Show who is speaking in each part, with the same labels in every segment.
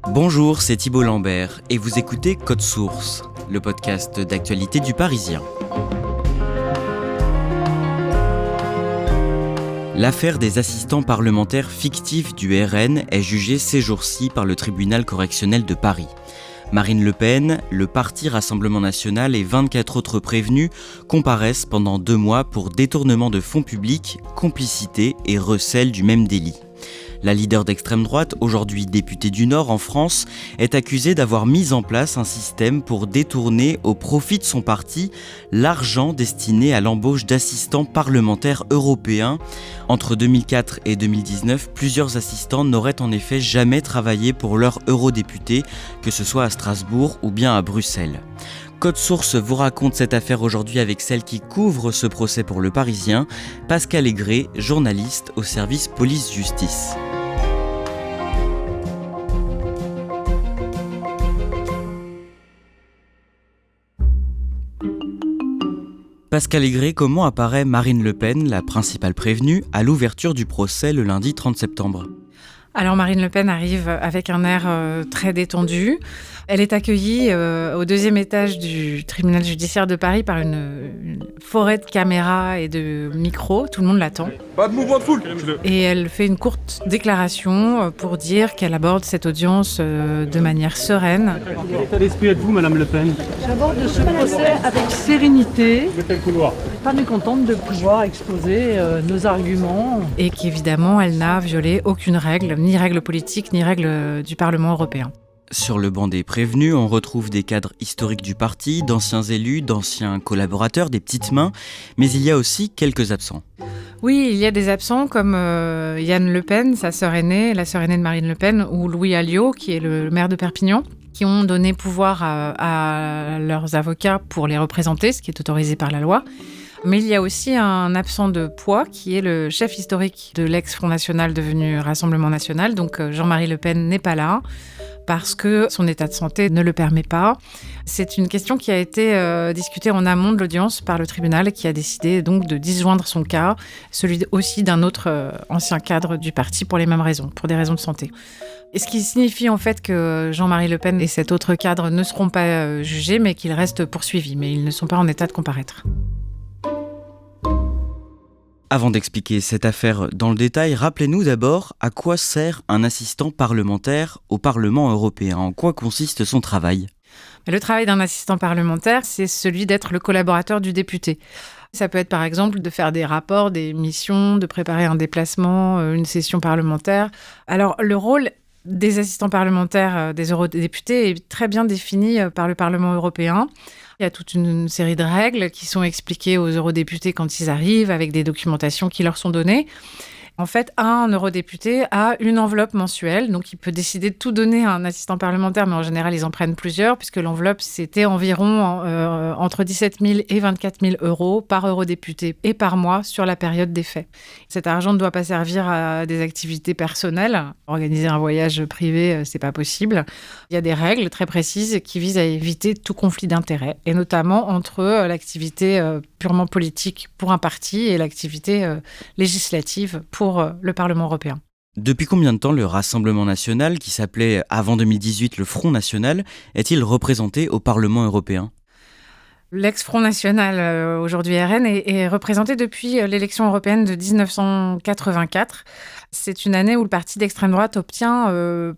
Speaker 1: Bonjour, c'est Thibault Lambert et vous écoutez Code Source, le podcast d'actualité du Parisien. L'affaire des assistants parlementaires fictifs du RN est jugée ces jours-ci par le tribunal correctionnel de Paris. Marine Le Pen, le parti Rassemblement National et 24 autres prévenus comparaissent pendant 2 mois pour détournement de fonds publics, complicité et recel du même délit. La leader d'extrême droite, aujourd'hui députée du Nord en France, est accusée d'avoir mis en place un système pour détourner au profit de son parti l'argent destiné à l'embauche d'assistants parlementaires européens. Entre 2004 et 2019, plusieurs assistants n'auraient en effet jamais travaillé pour leurs eurodéputés, que ce soit à Strasbourg ou bien à Bruxelles. Code Source vous raconte cette affaire aujourd'hui avec celle qui couvre ce procès pour le Parisien, Pascal Aigret, journaliste au service police-justice. Pascal Aigret, comment apparaît Marine Le Pen, la principale prévenue, à l'ouverture du procès le lundi 30 septembre ?
Speaker 2: Alors Marine Le Pen arrive avec un air très détendu. Elle est accueillie au 2e étage du tribunal judiciaire de Paris par une forêt de caméras et de micros. Tout le monde l'attend.
Speaker 3: Pas de mouvement de foule.
Speaker 2: Et elle fait une courte déclaration pour dire qu'elle aborde cette audience de manière sereine.
Speaker 4: Quel état d'esprit êtes-vous, Madame Le Pen ?
Speaker 5: J'aborde ce procès avec sérénité.
Speaker 4: Mettez le couloir.
Speaker 5: Pas mécontente de pouvoir exposer nos arguments.
Speaker 2: Et qu'évidemment, elle n'a violé aucune règle, ni règle politique, ni règle du Parlement européen.
Speaker 1: Sur le banc des prévenus, on retrouve des cadres historiques du parti, d'anciens élus, d'anciens collaborateurs, des petites mains, mais il y a aussi quelques absents.
Speaker 2: Oui, il y a des absents comme Yann Le Pen, sa sœur aînée, la sœur aînée de Marine Le Pen, ou Louis Alliot, qui est le maire de Perpignan, qui ont donné pouvoir à leurs avocats pour les représenter, ce qui est autorisé par la loi. Mais il y a aussi un absent de poids qui est le chef historique de l'ex-Front National devenu Rassemblement National. Donc Jean-Marie Le Pen n'est pas là parce que son état de santé ne le permet pas. C'est une question qui a été discutée en amont de l'audience par le tribunal qui a décidé donc de disjoindre son cas, celui aussi d'un autre ancien cadre du parti pour les mêmes raisons, pour des raisons de santé. Et ce qui signifie en fait que Jean-Marie Le Pen et cet autre cadre ne seront pas jugés mais qu'ils restent poursuivis, mais ils ne sont pas en état de comparaître.
Speaker 1: Avant d'expliquer cette affaire dans le détail, rappelez-nous d'abord à quoi sert un assistant parlementaire au Parlement européen. En quoi consiste son travail ?
Speaker 2: Le travail d'un assistant parlementaire, c'est celui d'être le collaborateur du député. Ça peut être par exemple de faire des rapports, des missions, de préparer un déplacement, une session parlementaire. Alors le rôle des assistants parlementaires des eurodéputés est très bien défini par le Parlement européen. Il y a toute une série de règles qui sont expliquées aux eurodéputés quand ils arrivent, avec des documentations qui leur sont données. En fait, un eurodéputé a une enveloppe mensuelle, donc il peut décider de tout donner à un assistant parlementaire, mais en général, ils en prennent plusieurs, puisque l'enveloppe, c'était environ entre 17 000 et 24 000 euros par eurodéputé et par mois sur la période des faits. Cet argent ne doit pas servir à des activités personnelles. Organiser un voyage privé, c'est pas possible. Il y a des règles très précises qui visent à éviter tout conflit d'intérêts, et notamment entre l'activité purement politique pour un parti et l'activité législative pour le Parlement européen.
Speaker 1: Depuis combien de temps le Rassemblement National, qui s'appelait avant 2018 le Front National, est-il représenté au Parlement européen ?
Speaker 2: L'ex-Front National, aujourd'hui RN, est représenté depuis l'élection européenne de 1984. C'est une année où le parti d'extrême droite obtient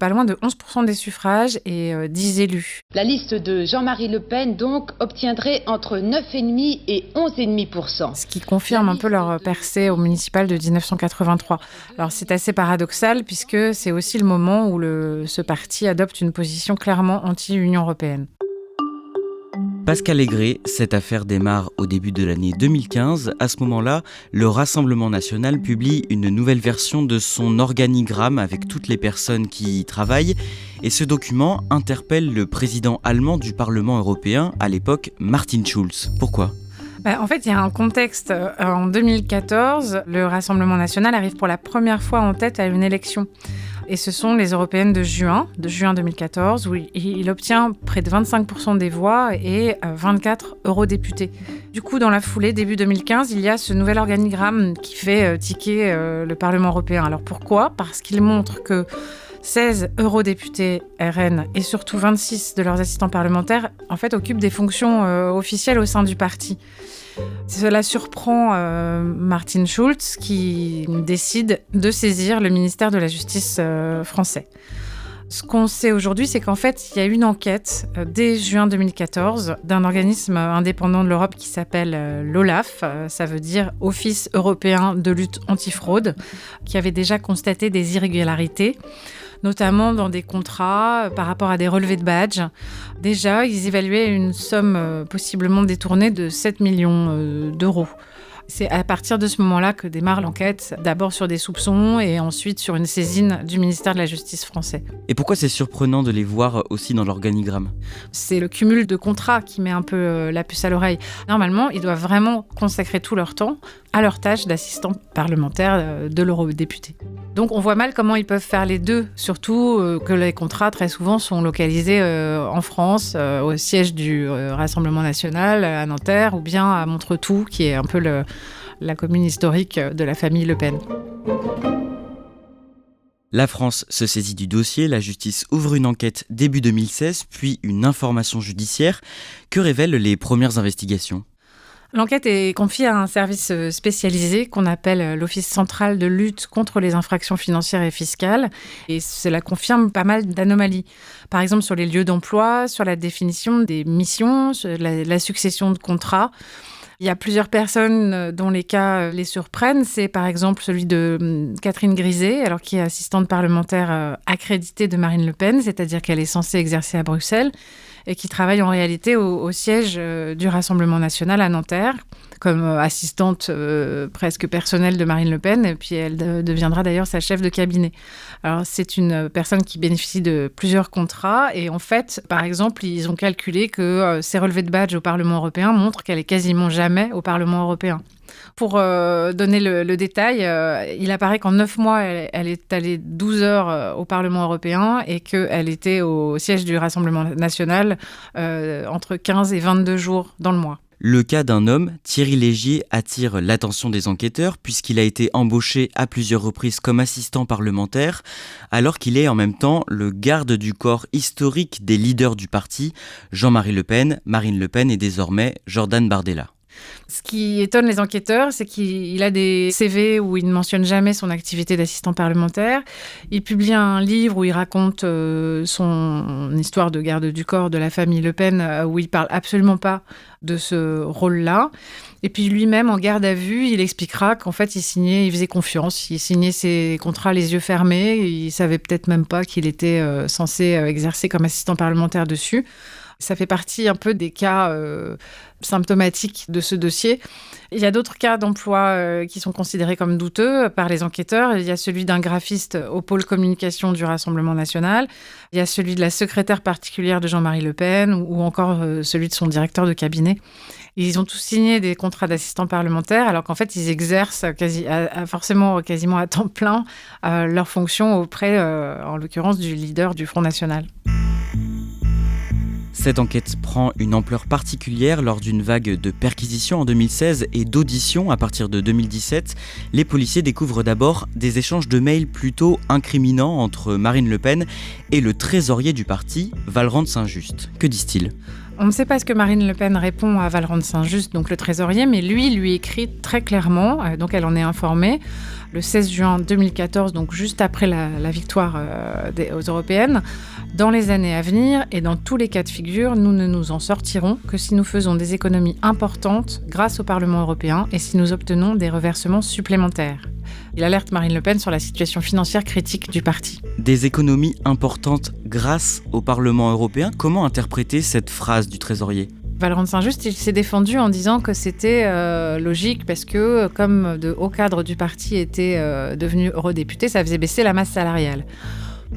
Speaker 2: pas loin de 11% des suffrages et 10 élus.
Speaker 6: La liste de Jean-Marie Le Pen, donc, obtiendrait entre 9,5% et 11,5%.
Speaker 2: Ce qui confirme un peu leur percée au municipal de 1983. Alors c'est assez paradoxal puisque c'est aussi le moment où ce parti adopte une position clairement anti-Union européenne.
Speaker 1: Pascal Aigret, cette affaire démarre au début de l'année 2015. À ce moment-là, le Rassemblement National publie une nouvelle version de son organigramme avec toutes les personnes qui y travaillent. Et ce document interpelle le président allemand du Parlement européen, à l'époque Martin Schulz. Pourquoi ?
Speaker 2: En fait, il y a un contexte. En 2014, le Rassemblement National arrive pour la première fois en tête à une élection. Et ce sont les européennes de juin 2014, où il obtient près de 25% des voix et 24 eurodéputés. Du coup, dans la foulée, début 2015, il y a ce nouvel organigramme qui fait tiquer le Parlement européen. Alors pourquoi ? Parce qu'il montre que 16 eurodéputés RN et surtout 26 de leurs assistants parlementaires, en fait, occupent des fonctions officielles au sein du parti. Cela surprend Martin Schulz qui décide de saisir le ministère de la Justice français. Ce qu'on sait aujourd'hui, c'est qu'en fait, il y a une enquête dès juin 2014 d'un organisme indépendant de l'Europe qui s'appelle l'OLAF, ça veut dire Office européen de lutte antifraude, qui avait déjà constaté des irrégularités, notamment dans des contrats par rapport à des relevés de badges. Déjà, ils évaluaient une somme possiblement détournée de 7 millions d'euros. C'est à partir de ce moment-là que démarre l'enquête, d'abord sur des soupçons et ensuite sur une saisine du ministère de la Justice français.
Speaker 1: Et pourquoi c'est surprenant de les voir aussi dans l'organigramme ?
Speaker 2: C'est le cumul de contrats qui met un peu la puce à l'oreille. Normalement, ils doivent vraiment consacrer tout leur temps à leur tâche d'assistant parlementaire de l'eurodéputé. Donc on voit mal comment ils peuvent faire les deux, surtout que les contrats très souvent sont localisés en France, au siège du Rassemblement national à Nanterre ou bien à Montretout, qui est un peu la commune historique de la famille Le Pen.
Speaker 1: La France se saisit du dossier, la justice ouvre une enquête début 2016, puis une information judiciaire. Que révèlent les premières investigations ?
Speaker 2: L'enquête est confiée à un service spécialisé qu'on appelle l'Office central de lutte contre les infractions financières et fiscales. Et cela confirme pas mal d'anomalies. Par exemple, sur les lieux d'emploi, sur la définition des missions, sur la succession de contrats. Il y a plusieurs personnes dont les cas les surprennent. C'est par exemple celui de Catherine Griset, alors qui est assistante parlementaire accréditée de Marine Le Pen, c'est-à-dire qu'elle est censée exercer à Bruxelles, et qui travaille en réalité au siège du Rassemblement national à Nanterre, comme assistante presque personnelle de Marine Le Pen, et puis elle deviendra d'ailleurs sa chef de cabinet. Alors c'est une personne qui bénéficie de plusieurs contrats, et en fait, par exemple, ils ont calculé que ses relevés de badge au Parlement européen montrent qu'elle est quasiment jamais au Parlement européen. Pour donner le détail, il apparaît qu'en 9 mois, elle est allée 12 heures au Parlement européen et qu'elle était au siège du Rassemblement national entre 15 et 22 jours dans le mois.
Speaker 1: Le cas d'un homme, Thierry Légier, attire l'attention des enquêteurs puisqu'il a été embauché à plusieurs reprises comme assistant parlementaire, alors qu'il est en même temps le garde du corps historique des leaders du parti, Jean-Marie Le Pen, Marine Le Pen et désormais Jordan Bardella.
Speaker 2: Ce qui étonne les enquêteurs, c'est qu'il a des CV où il ne mentionne jamais son activité d'assistant parlementaire. Il publie un livre où il raconte son histoire de garde du corps de la famille Le Pen, où il parle absolument pas de ce rôle-là. Et puis lui-même, en garde à vue, il expliquera qu'en fait, il faisait confiance. Il signait ses contrats les yeux fermés. Il savait peut-être même pas qu'il était censé exercer comme assistant parlementaire dessus. Ça fait partie un peu des cas symptomatiques de ce dossier. Il y a d'autres cas d'emploi qui sont considérés comme douteux par les enquêteurs. Il y a celui d'un graphiste au pôle communication du Rassemblement national. Il y a celui de la secrétaire particulière de Jean-Marie Le Pen ou encore celui de son directeur de cabinet. Ils ont tous signé des contrats d'assistants parlementaires alors qu'en fait, ils exercent forcément quasiment à temps plein leurs fonctions auprès, en l'occurrence, du leader du Front National.
Speaker 1: Cette enquête prend une ampleur particulière lors d'une vague de perquisitions en 2016 et d'auditions à partir de 2017. Les policiers découvrent d'abord des échanges de mails plutôt incriminants entre Marine Le Pen et le trésorier du parti, Valrand Saint-Just. Que disent-ils ?
Speaker 2: On ne sait pas ce que Marine Le Pen répond à Valrand Saint-Just, donc le trésorier, mais lui écrit très clairement, donc elle en est informée, le 16 juin 2014, donc juste après la victoire aux européennes. Dans les années à venir et dans tous les cas de figure, nous ne nous en sortirons que si nous faisons des économies importantes grâce au Parlement européen et si nous obtenons des reversements supplémentaires. Il alerte Marine Le Pen sur la situation financière critique du parti.
Speaker 1: Des économies importantes grâce au Parlement européen. Comment interpréter cette phrase du trésorier ?
Speaker 2: Valrand Saint-Just, il s'est défendu en disant que c'était logique parce que comme de hauts cadres du parti étaient devenus eurodéputés, ça faisait baisser la masse salariale.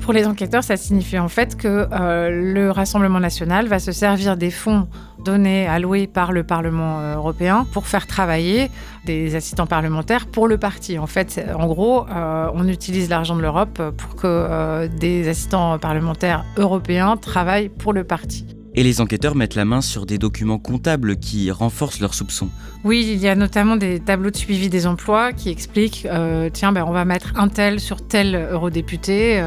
Speaker 2: Pour les enquêteurs, ça signifie en fait que le Rassemblement national va se servir des fonds alloués par le Parlement européen pour faire travailler des assistants parlementaires pour le parti. En fait, en gros, on utilise l'argent de l'Europe pour que des assistants parlementaires européens travaillent pour le parti.
Speaker 1: Et les enquêteurs mettent la main sur des documents comptables qui renforcent leurs soupçons.
Speaker 2: Oui, il y a notamment des tableaux de suivi des emplois qui expliquent on va mettre un tel sur tel eurodéputé,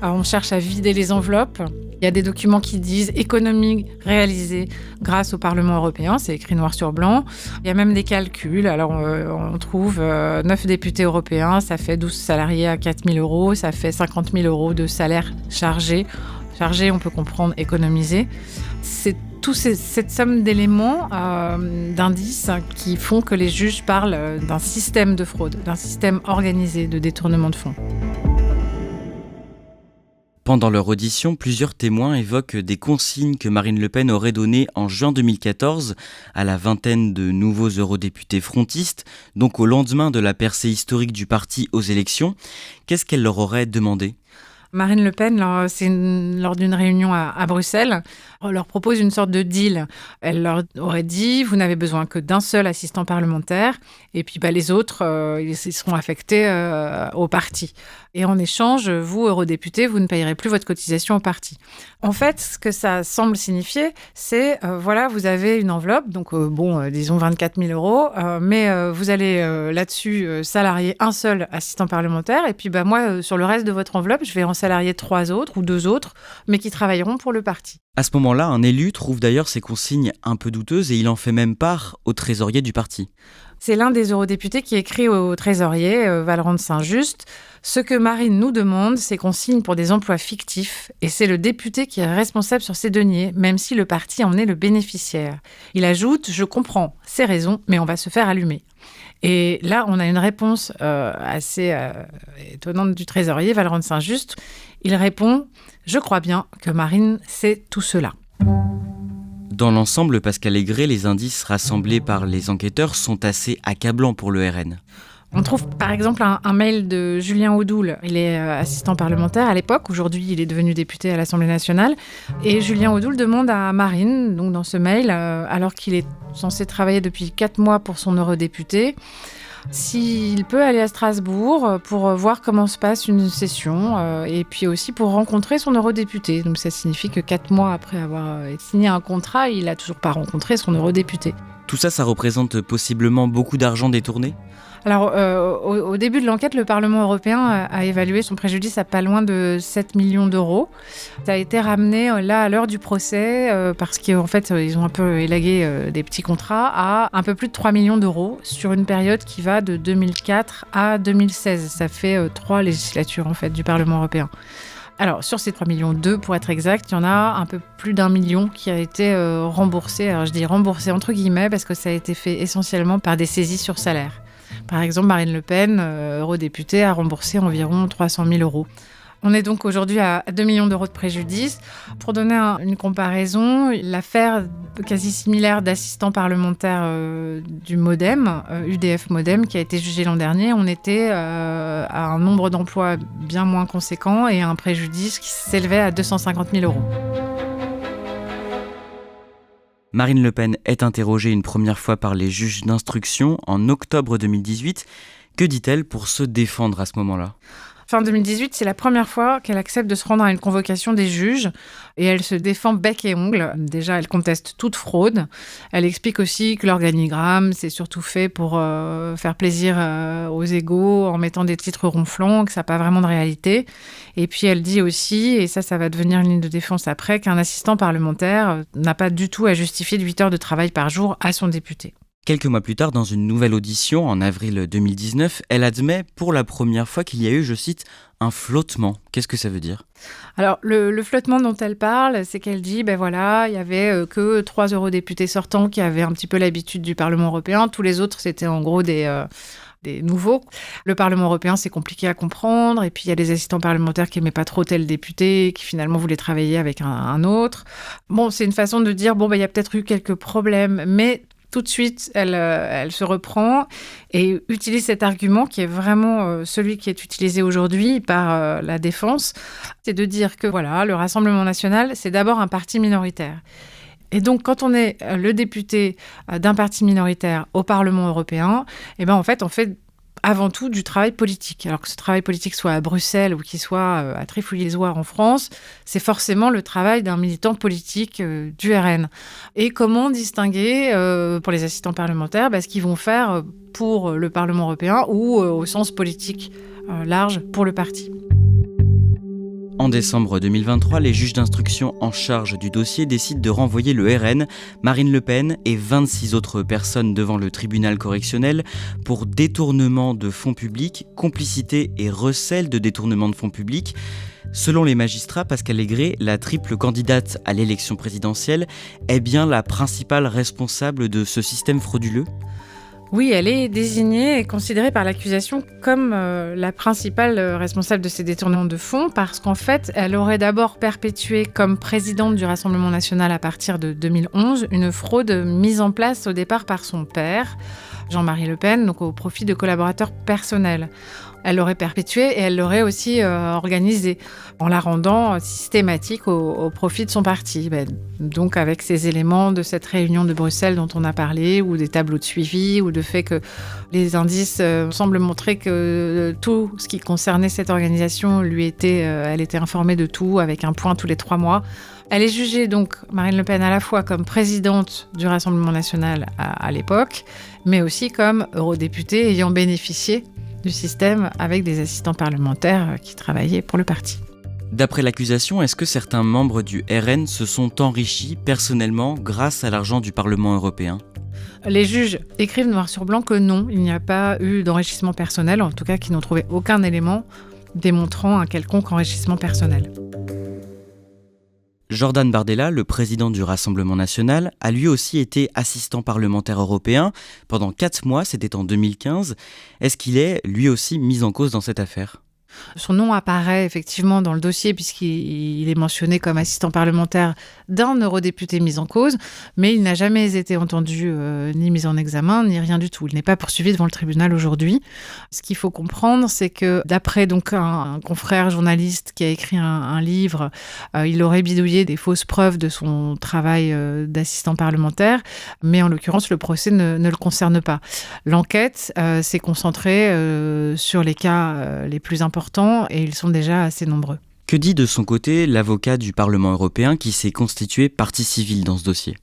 Speaker 2: on cherche à vider les enveloppes. Il y a des documents qui disent économies réalisées grâce au Parlement européen, c'est écrit noir sur blanc. Il y a même des calculs. Alors on trouve 9 députés européens, ça fait 12 salariés à 4 000 euros, ça fait 50 000 euros de salaire chargé. Chargé, on peut comprendre économisé. C'est cette somme d'éléments, d'indices qui font que les juges parlent d'un système de fraude, d'un système organisé de détournement de fonds.
Speaker 1: Pendant leur audition, plusieurs témoins évoquent des consignes que Marine Le Pen aurait données en juin 2014 à la vingtaine de nouveaux eurodéputés frontistes, donc au lendemain de la percée historique du parti aux élections. Qu'est-ce qu'elle leur aurait demandé ?
Speaker 2: Marine Le Pen, lors d'une réunion à Bruxelles, leur propose une sorte de deal. Elle leur aurait dit, vous n'avez besoin que d'un seul assistant parlementaire, et puis les autres, ils seront affectés au parti. Et en échange, vous, eurodéputés, vous ne payerez plus votre cotisation au parti. En fait, ce que ça semble signifier, c'est, vous avez une enveloppe, donc disons 24 000 euros, mais vous allez là-dessus salarier un seul assistant parlementaire, et puis moi, sur le reste de votre enveloppe, je vais en salarier 3 autres ou 2 autres, mais qui travailleront pour le parti.
Speaker 1: À ce moment-là, un élu trouve d'ailleurs ces consignes un peu douteuses et il en fait même part au trésorier du parti.
Speaker 2: C'est l'un des eurodéputés qui écrit au trésorier, Vallerand de Saint-Just, « Ce que Marine nous demande, c'est qu'on signe pour des emplois fictifs et c'est le député qui est responsable sur ces deniers, même si le parti en est le bénéficiaire. » Il ajoute « Je comprends ces raisons, mais on va se faire allumer. » Et là, on a une réponse assez étonnante du trésorier, Vallerand de Saint-Just. Il répond « Je crois bien que Marine sait tout cela. »
Speaker 1: Dans l'ensemble, Pascal Aigret, les indices rassemblés par les enquêteurs sont assez accablants pour le RN.
Speaker 2: On trouve par exemple un mail de Julien Audoul. Il est assistant parlementaire à l'époque. Aujourd'hui, il est devenu député à l'Assemblée nationale. Et Julien Audoul demande à Marine, donc dans ce mail, alors qu'il est censé travailler depuis 4 mois pour son eurodéputé, s'il peut aller à Strasbourg pour voir comment se passe une session et puis aussi pour rencontrer son eurodéputé. Donc ça signifie que 4 mois après avoir signé un contrat, il n'a toujours pas rencontré son eurodéputé.
Speaker 1: Tout ça, ça représente possiblement beaucoup d'argent détourné ?
Speaker 2: Alors, au début de l'enquête, le Parlement européen a évalué son préjudice à pas loin de 7 millions d'euros. Ça a été ramené là à l'heure du procès parce qu'en fait, ils ont un peu élagué des petits contrats à un peu plus de 3 millions d'euros sur une période qui va de 2004 à 2016. Ça fait 3 législatures en fait du Parlement européen. Alors, sur ces 3,2 millions pour être exact, il y en a un peu plus d'1 million qui a été remboursé. Alors, je dis remboursé entre guillemets parce que ça a été fait essentiellement par des saisies sur salaire. Par exemple, Marine Le Pen, eurodéputée, a remboursé environ 300 000 euros. On est donc aujourd'hui à 2 millions d'euros de préjudice. Pour donner une comparaison, l'affaire quasi similaire d'assistant parlementaire du Modem, UDF Modem, qui a été jugée l'an dernier, on était à un nombre d'emplois bien moins conséquent et à un préjudice qui s'élevait à 250 000 euros.
Speaker 1: Marine Le Pen est interrogée une première fois par les juges d'instruction en octobre 2018. Que dit-elle pour se défendre à ce moment-là ?
Speaker 2: Fin 2018, c'est la première fois qu'elle accepte de se rendre à une convocation des juges et elle se défend bec et ongle. Déjà, elle conteste toute fraude. Elle explique aussi que l'organigramme, c'est surtout fait pour faire plaisir aux égos en mettant des titres ronflants, que ça n'a pas vraiment de réalité. Et puis, elle dit aussi, et ça va devenir une ligne de défense après, qu'un assistant parlementaire n'a pas du tout à justifier de 8 heures de travail par jour à son député.
Speaker 1: Quelques mois plus tard, dans une nouvelle audition, en avril 2019, elle admet pour la première fois qu'il y a eu, je cite, un flottement. Qu'est-ce que ça veut dire ?
Speaker 2: Alors, le flottement dont elle parle, c'est qu'elle dit, il y avait que 3 eurodéputés sortants qui avaient un petit peu l'habitude du Parlement européen. Tous les autres, c'était en gros des nouveaux. Le Parlement européen, c'est compliqué à comprendre. Et puis, il y a des assistants parlementaires qui n'aimaient pas trop tel député, qui finalement voulaient travailler avec un autre. Bon, c'est une façon de dire, il y a peut-être eu quelques problèmes, mais tout de suite, elle se reprend et utilise cet argument qui est vraiment celui qui est utilisé aujourd'hui par la défense. C'est de dire que le Rassemblement national, c'est d'abord un parti minoritaire. Et donc, quand on est le député d'un parti minoritaire au Parlement européen, en fait, on fait avant tout du travail politique. Alors que ce travail politique soit à Bruxelles ou qu'il soit à Trifouille-les-Oirs en France, c'est forcément le travail d'un militant politique du RN. Et comment distinguer pour les assistants parlementaires ce qu'ils vont faire pour le Parlement européen ou au sens politique large pour le parti.
Speaker 1: En décembre 2023, les juges d'instruction en charge du dossier décident de renvoyer le RN, Marine Le Pen et 26 autres personnes devant le tribunal correctionnel pour détournement de fonds publics, complicité et recel de détournement de fonds publics. Selon les magistrats, Pascale Aigret, la triple candidate à l'élection présidentielle, est bien la principale responsable de ce système frauduleux ?
Speaker 2: Oui, elle est désignée et considérée par l'accusation comme la principale responsable de ces détournements de fonds parce qu'en fait, elle aurait d'abord perpétué comme présidente du Rassemblement national à partir de 2011 une fraude mise en place au départ par son père, Jean-Marie Le Pen, donc au profit de collaborateurs personnels. Elle l'aurait perpétuée et elle l'aurait aussi organisée en la rendant systématique au profit de son parti. Donc avec ces éléments de cette réunion de Bruxelles dont on a parlé, ou des tableaux de suivi, ou de fait que les indices semblent montrer que tout ce qui concernait cette organisation elle était informée de tout avec un point tous les 3 mois. Elle est jugée donc, Marine Le Pen, à la fois comme présidente du Rassemblement national à l'époque, mais aussi comme eurodéputée ayant bénéficié du système avec des assistants parlementaires qui travaillaient pour le parti.
Speaker 1: D'après l'accusation, est-ce que certains membres du RN se sont enrichis personnellement grâce à l'argent du Parlement européen ?
Speaker 2: Les juges écrivent noir sur blanc que non, il n'y a pas eu d'enrichissement personnel, en tout cas qu'ils n'ont trouvé aucun élément démontrant un quelconque enrichissement personnel.
Speaker 1: Jordan Bardella, le président du Rassemblement national, a lui aussi été assistant parlementaire européen pendant 4 mois, c'était en 2015. Est-ce qu'il est lui aussi mis en cause dans cette affaire ?
Speaker 2: Son nom apparaît effectivement dans le dossier puisqu'il est mentionné comme assistant parlementaire d'un eurodéputé mis en cause, mais il n'a jamais été entendu ni mis en examen, ni rien du tout. Il n'est pas poursuivi devant le tribunal aujourd'hui. Ce qu'il faut comprendre, c'est que d'après donc un confrère journaliste qui a écrit un livre, il aurait bidouillé des fausses preuves de son travail d'assistant parlementaire, mais en l'occurrence, le procès ne le concerne pas. L'enquête s'est concentrée sur les cas les plus importants et ils sont déjà assez nombreux.
Speaker 1: Que dit de son côté l'avocat du Parlement européen qui s'est constitué partie civile dans ce dossier ?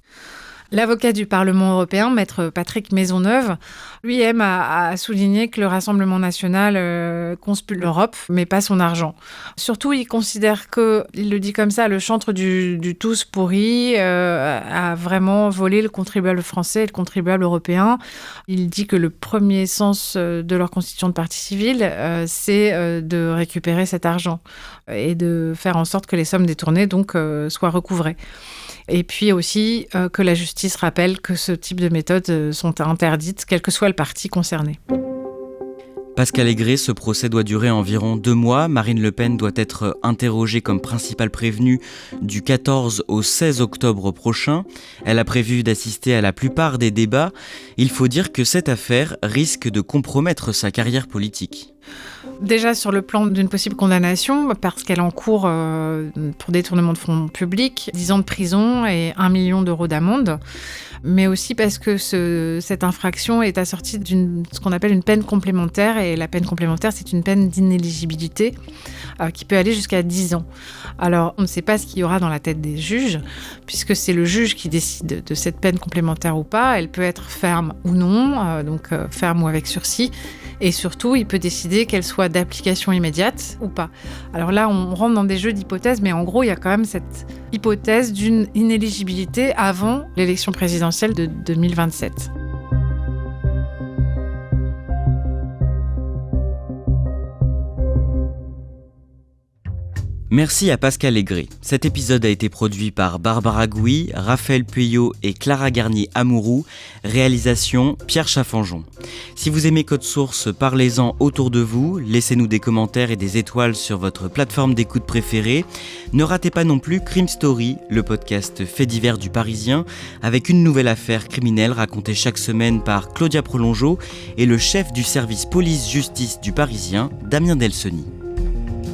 Speaker 2: L'avocat du Parlement européen, maître Patrick Maisonneuve, lui aime à souligner que le Rassemblement national conspue l'Europe, mais pas son argent. Surtout, il considère que, il le dit comme ça, le chantre du tous pourri a vraiment volé le contribuable français et le contribuable européen. Il dit que le premier sens de leur constitution de partie civile, c'est de récupérer cet argent et de faire en sorte que les sommes détournées donc, soient recouvrées. Et puis aussi que la justice rappelle que ce type de méthodes sont interdites, quel que soit le parti concerné.
Speaker 1: Pascale Aigret, ce procès doit durer environ 2 mois. Marine Le Pen doit être interrogée comme principale prévenue du 14 au 16 octobre prochain. Elle a prévu d'assister à la plupart des débats. Il faut dire que cette affaire risque de compromettre sa carrière politique.
Speaker 2: Déjà sur le plan d'une possible condamnation, parce qu'elle encourt pour détournement de fonds publics 10 ans de prison et 1 million d'euros d'amende, mais aussi parce que cette infraction est assortie ce qu'on appelle une peine complémentaire, et la peine complémentaire, c'est une peine d'inéligibilité qui peut aller jusqu'à 10 ans. Alors, on ne sait pas ce qu'il y aura dans la tête des juges, puisque c'est le juge qui décide de cette peine complémentaire ou pas. Elle peut être ferme ou non, donc ferme ou avec sursis. Et surtout, il peut décider qu'elle soit d'application immédiate ou pas. Alors là, on rentre dans des jeux d'hypothèses, mais en gros, il y a quand même cette hypothèse d'une inéligibilité avant l'élection présidentielle de 2027.
Speaker 1: Merci à Pascale Aigret. Cet épisode a été produit par Barbara Gouy, Raphaël Pueyo et Clara Garnier-Amouroux. Réalisation Pierre Chaffanjon. Si vous aimez Code Source, parlez-en autour de vous. Laissez-nous des commentaires et des étoiles sur votre plateforme d'écoute préférée. Ne ratez pas non plus Crime Story, le podcast fait divers du Parisien, avec une nouvelle affaire criminelle racontée chaque semaine par Claudia Prolongeau et le chef du service police-justice du Parisien, Damien Delseny.